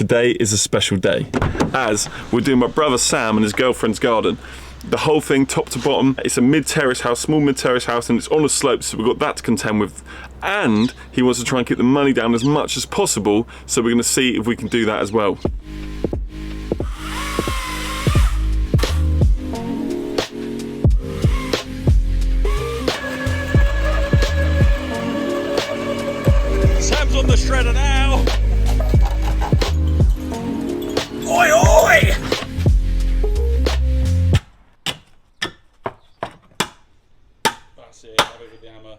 today is a special day, as we're doing my brother Sam and his girlfriend's garden. The whole thing, top to bottom, it's a mid-terrace house, small mid-terrace house, and it's on a slope, so we've got that to contend with. And he wants to try and keep the money down as much as possible, so we're gonna see if we can do that as well. Sam's on the shredder now! Oi, oi! That's it, have it with the hammer.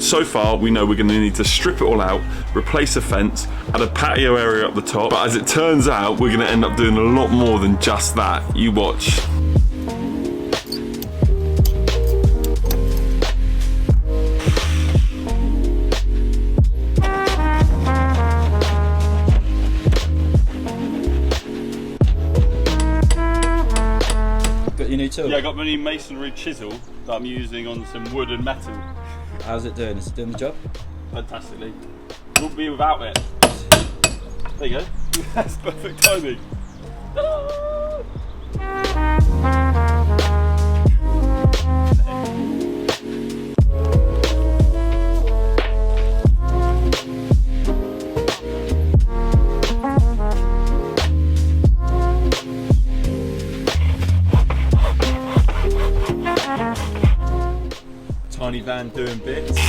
So far, we know we're going to need to strip it all out, replace a fence, add a patio area up the top, but as it turns out, we're going to end up doing a lot more than just that. You watch. Your new tool? Yeah, I got my new masonry chisel that I'm using on some wood and metal. How's it doing? Is it doing the job? Fantastically. Wouldn't be without it. There you go. That's perfect timing. Tiny van doing bits.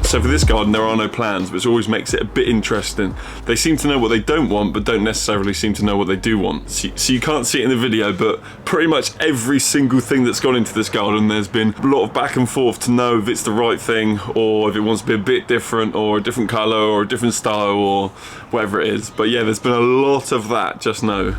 So for this garden, there are no plans, which always makes it a bit interesting. They seem to know what they don't want, but don't necessarily seem to know what they do want. So you can't see it in the video, but pretty much every single thing that's gone into this garden, there's been a lot of back and forth to know if it's the right thing, or if it wants to be a bit different, or a different colour, or a different style, or whatever it is. But yeah, there's been a lot of that, just know.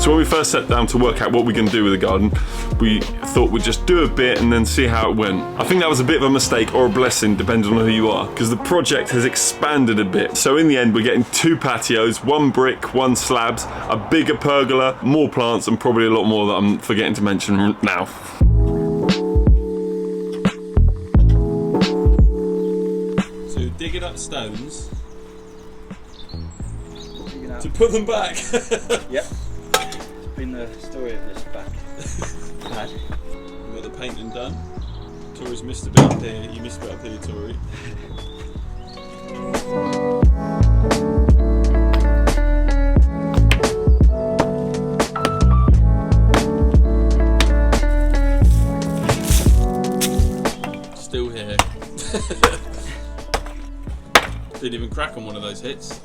So when we first sat down to work out what we're going to do with the garden, we thought we'd just do a bit and then see how it went. I think that was a bit of a mistake or a blessing, depending on who you are, because the project has expanded a bit. So in the end, we're getting 2 patios, 1 brick, 1 slabs, a bigger pergola, more plants, and probably a lot more that I'm forgetting to mention now. So digging up stones to put them back. Yep. It's been the story of this back. We've got the painting done. Tori's missed a bit up here. You missed a bit up here, Tori. Still here. Didn't even crack on one of those hits.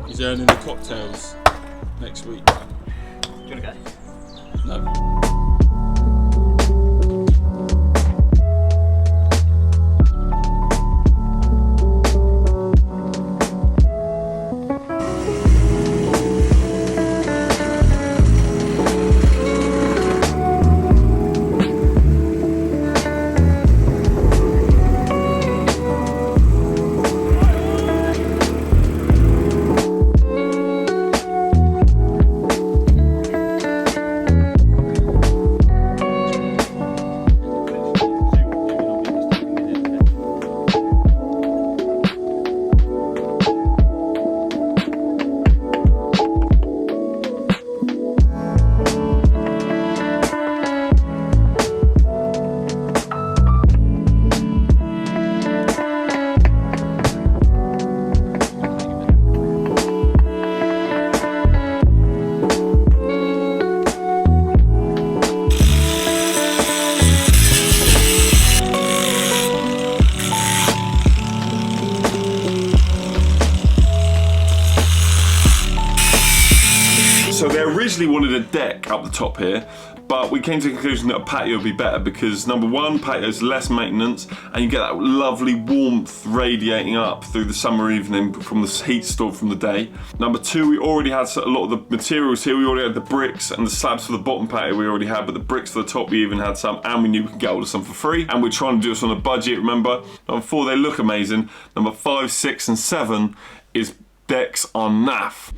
He's earning the cocktails next week. Do you want to go? No. So they originally wanted a deck up the top here, but we came to the conclusion that a patio would be better because number one, patio's less maintenance and you get that lovely warmth radiating up through the summer evening from the heat stored from the day. Number two, we already had a lot of the materials here. We already had the bricks and the slabs for the bottom patio we already had, but the bricks for the top we even had some, and we knew we could get hold of some for free. And we're trying to do this on a budget, remember? Number four, they look amazing. Number 5, 6 and 7 is decks on naff.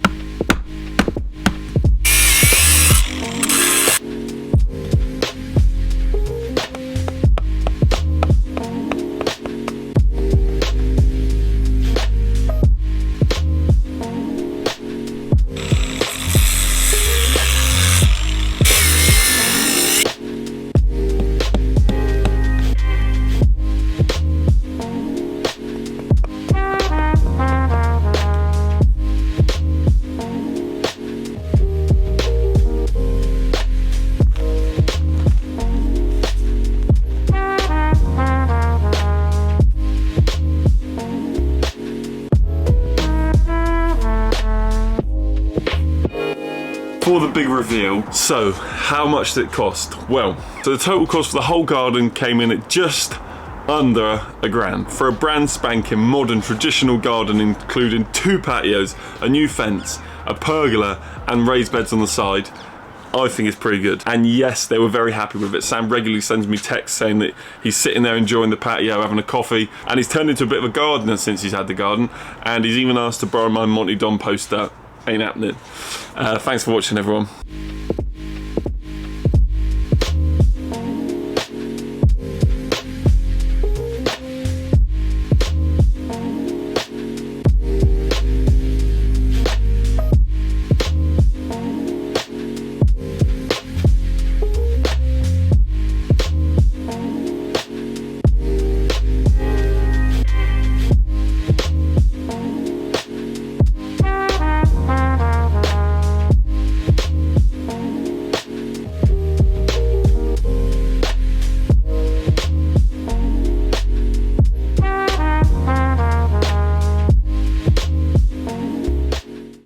For the big reveal, so how much did it cost? Well, so the total cost for the whole garden came in at just under £1,000 for a brand spanking modern traditional garden, including 2 patios, a new fence, a pergola and raised beds on the side. I think it's pretty good. And yes, they were very happy with it. Sam regularly sends me texts saying that he's sitting there enjoying the patio, having a coffee, and he's turned into a bit of a gardener since he's had the garden, and he's even asked to borrow my Monty Don poster. Ain't happening. Thanks for watching, everyone.